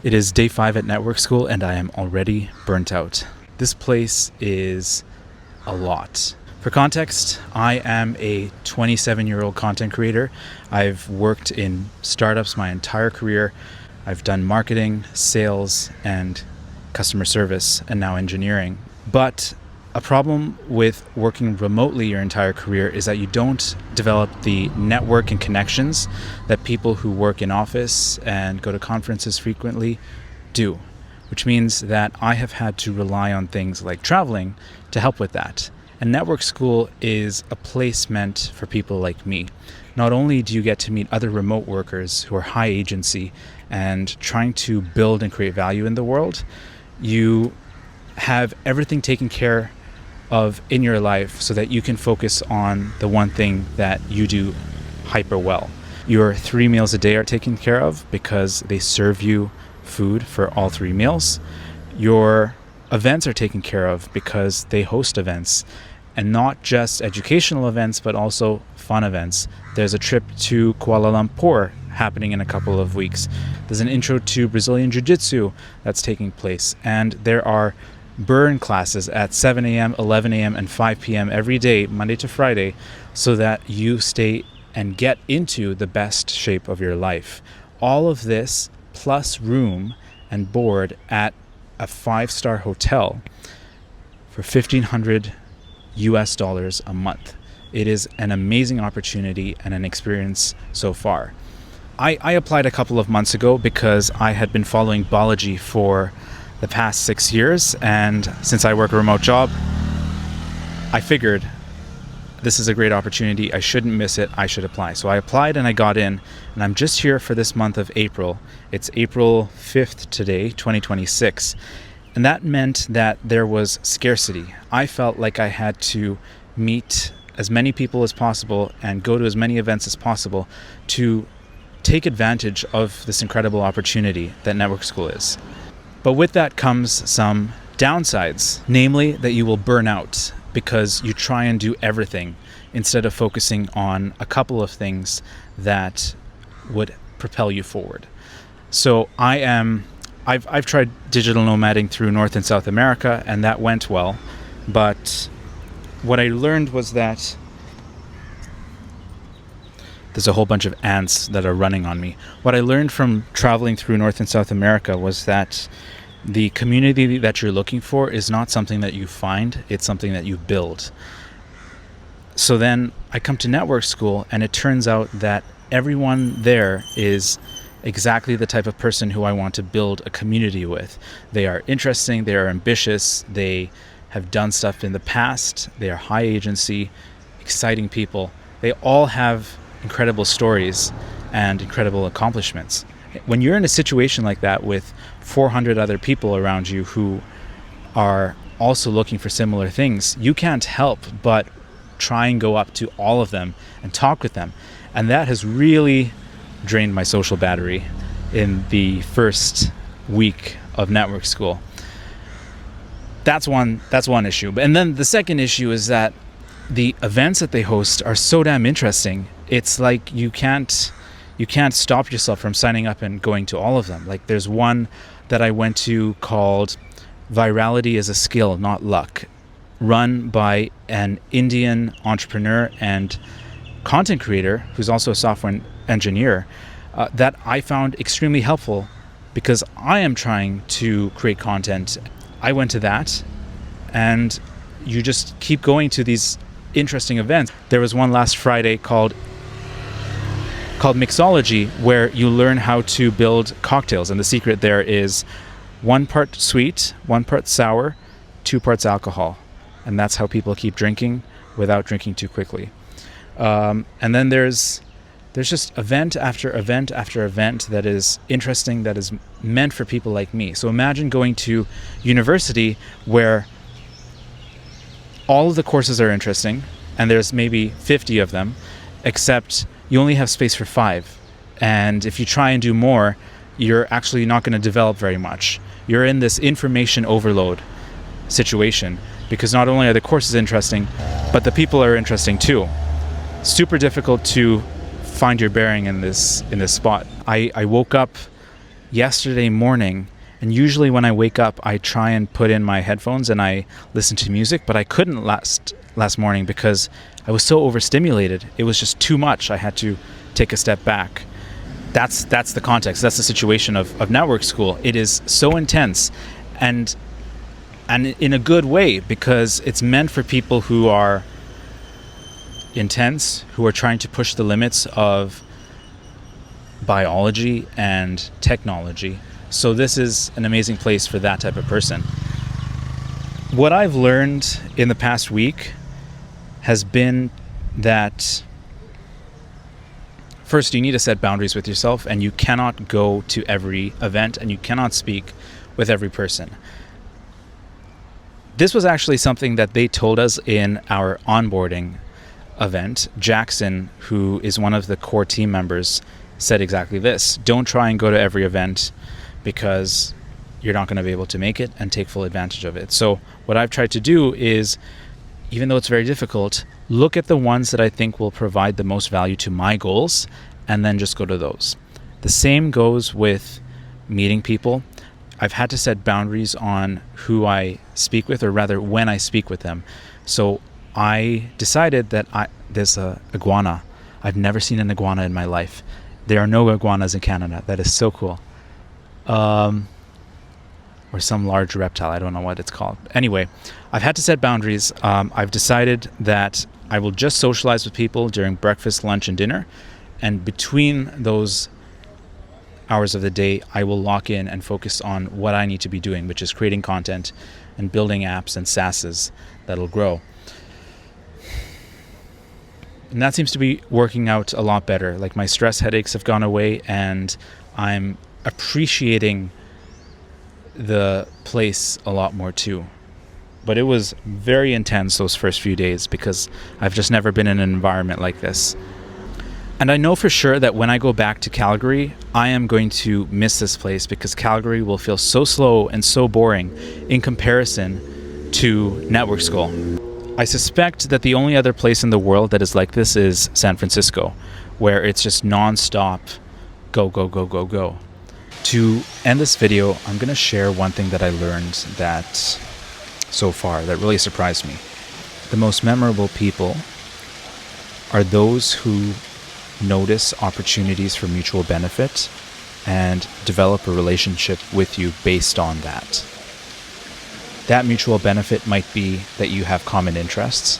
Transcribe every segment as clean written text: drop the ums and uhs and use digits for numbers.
It is day 5 at network school and I am already burnt out. This place is a lot. For context, I am a 27-year-old content creator. I've worked in startups my entire career. I've done marketing, sales, and customer service, and now engineering. But a problem with working remotely your entire career is that you don't develop the network and connections that people who work in office and go to conferences frequently do, which means that I have had to rely on things like traveling to help with that. And network school is a place meant for people like me. Not only do you get to meet other remote workers who are high agency and trying to build and create value in the world, you have everything taken care of in your life so that you can focus on the one thing that you do hyper well. Your 3 meals a day are taken care of because they serve you food for all 3 meals. Your events are taken care of because they host events, and not just educational events, but also fun events. There's a trip to Kuala Lumpur happening in a couple of weeks. There's an intro to Brazilian Jiu-Jitsu that's taking place, and there are burn classes at 7 a.m., 11 a.m., and 5 p.m. every day, Monday to Friday, so that you stay and get into the best shape of your life. All of this plus room and board at a 5-star hotel for $1,500 US a month. It is an amazing opportunity and an experience so far. I applied a couple of months ago because I had been following Balaji for the past 6 years, and since I work a remote job, I figured this is a great opportunity. I shouldn't miss it. I should apply. So I applied and I got in, and I'm just here for this month of April. It's April 5th today, 2026. And that meant that there was scarcity. I felt like I had to meet as many people as possible and go to as many events as possible to take advantage of this incredible opportunity that network school is. But with that comes some downsides, namely that you will burn out because you try and do everything instead of focusing on a couple of things that would propel you forward. So I've tried digital nomading through North and South America, and that went well. But what I learned was that there's a whole bunch of ants that are running on me. What I learned from traveling through North and South America was that the community that you're looking for is not something that you find, it's something that you build. So then I come to network school, and it turns out that everyone there is exactly the type of person who I want to build a community with. They are interesting, they are ambitious, they have done stuff in the past, they are high agency, exciting people. They all have incredible stories and incredible accomplishments. When you're in a situation like that with 400 other people around you who are also looking for similar things, you can't help but try and go up to all of them and talk with them. And that has really drained my social battery in the first week of network school. That's one issue. And then the second issue is that the events that they host are so damn interesting. It's like you can't stop yourself from signing up and going to all of them. Like there's one that I went to called Virality is a Skill, Not Luck, run by an Indian entrepreneur and content creator who's also a software engineer, that I found extremely helpful because I am trying to create content. I went to that, and you just keep going to these interesting events. There was one last Friday called Mixology, where you learn how to build cocktails, and the secret there is 1 part sweet, 1 part sour, 2 parts alcohol, and that's how people keep drinking without drinking too quickly. And then there's just event after event after event that is interesting, that is meant for people like me. So imagine going to university where all of the courses are interesting, and there's maybe 50 of them, except you only have space for 5. And if you try and do more, you're actually not going to develop very much. You're in this information overload situation because not only are the courses interesting, but the people are interesting too. Super difficult to find your bearing in this spot. I woke up yesterday morning, and usually when I wake up, I try and put in my headphones and I listen to music, but I couldn't last morning because I was so overstimulated. It was just too much. I had to take a step back. That's the context. That's the situation of network school. It is so intense, and in a good way, because it's meant for people who are intense, who are trying to push the limits of biology and technology. So this is an amazing place for that type of person. What I've learned in the past week has been that first, you need to set boundaries with yourself, and you cannot go to every event and you cannot speak with every person. This was actually something that they told us in our onboarding event. Jackson, who is one of the core team members, said exactly this. Don't try and go to every event because you're not going to be able to make it and take full advantage of it. So what I've tried to do is, even though it's very difficult, look at the ones that I think will provide the most value to my goals and then just go to those. The same goes with meeting people. I've had to set boundaries on who I speak with, or rather when I speak with them. So I decided that there's a iguana. I've never seen an iguana in my life. There are no iguanas in Canada. That is so cool. Or some large reptile. I don't know what it's called. Anyway, I've had to set boundaries. I've decided that I will just socialize with people during breakfast, lunch, and dinner. And between those hours of the day, I will lock in and focus on what I need to be doing, which is creating content and building apps and SaaSes that'll grow. And that seems to be working out a lot better. Like, my stress headaches have gone away, and I'm appreciating the place a lot more too. But it was very intense those first few days because I've just never been in an environment like this. And I know for sure that when I go back to Calgary, I am going to miss this place because Calgary will feel so slow and so boring in comparison to network school. I suspect that the only other place in the world that is like this is San Francisco, where it's just non-stop go, go, go, go, go. To end this video, I'm going to share one thing that I learned that so far that really surprised me. The most memorable people are those who notice opportunities for mutual benefit and develop a relationship with you based on that. That mutual benefit might be that you have common interests,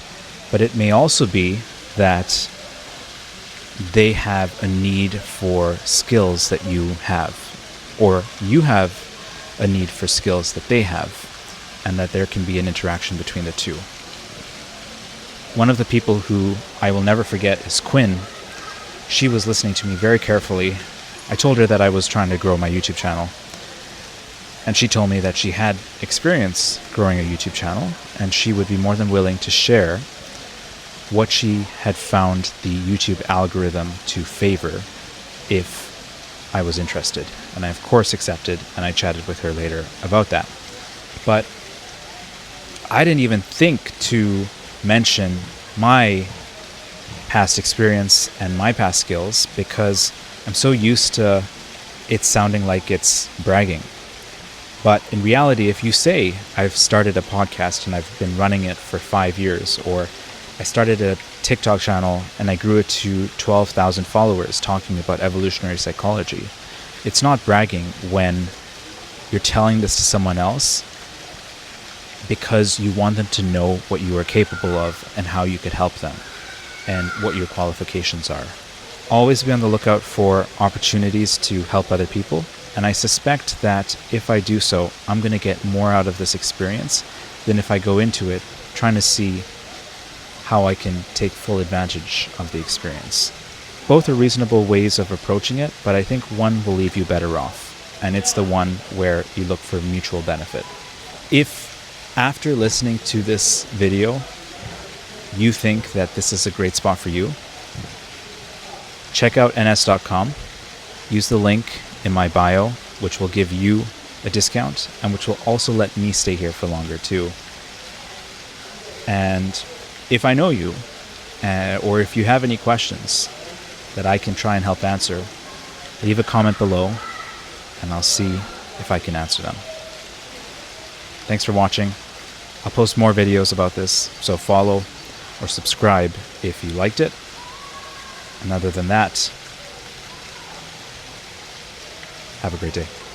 but it may also be that they have a need for skills that you have, or you have a need for skills that they have, and that there can be an interaction between the two. One of the people who I will never forget is Quinn. She was listening to me very carefully. I told her that I was trying to grow my YouTube channel, and she told me that she had experience growing a YouTube channel, and she would be more than willing to share what she had found the YouTube algorithm to favor if I was interested. And I of course accepted, and I chatted with her later about that. But I didn't even think to mention my past experience and my past skills because I'm so used to it sounding like it's bragging. But in reality, if you say I've started a podcast and I've been running it for 5 years, or I started a TikTok channel and I grew it to 12,000 followers talking about evolutionary psychology, it's not bragging when you're telling this to someone else because you want them to know what you are capable of and how you could help them and what your qualifications are. Always be on the lookout for opportunities to help other people. And I suspect that if I do so, I'm going to get more out of this experience than if I go into it trying to see how I can take full advantage of the experience. Both are reasonable ways of approaching it, but I think one will leave you better off, and it's the one where you look for mutual benefit. If after listening to this video, you think that this is a great spot for you, check out ns.com. Use the link in my bio, which will give you a discount and which will also let me stay here for longer too. And if I know you, or if you have any questions that I can try and help answer, leave a comment below. and I'll see if I can answer them. Thanks for watching. I'll post more videos about this, so follow or subscribe if you liked it. And other than that, have a great day.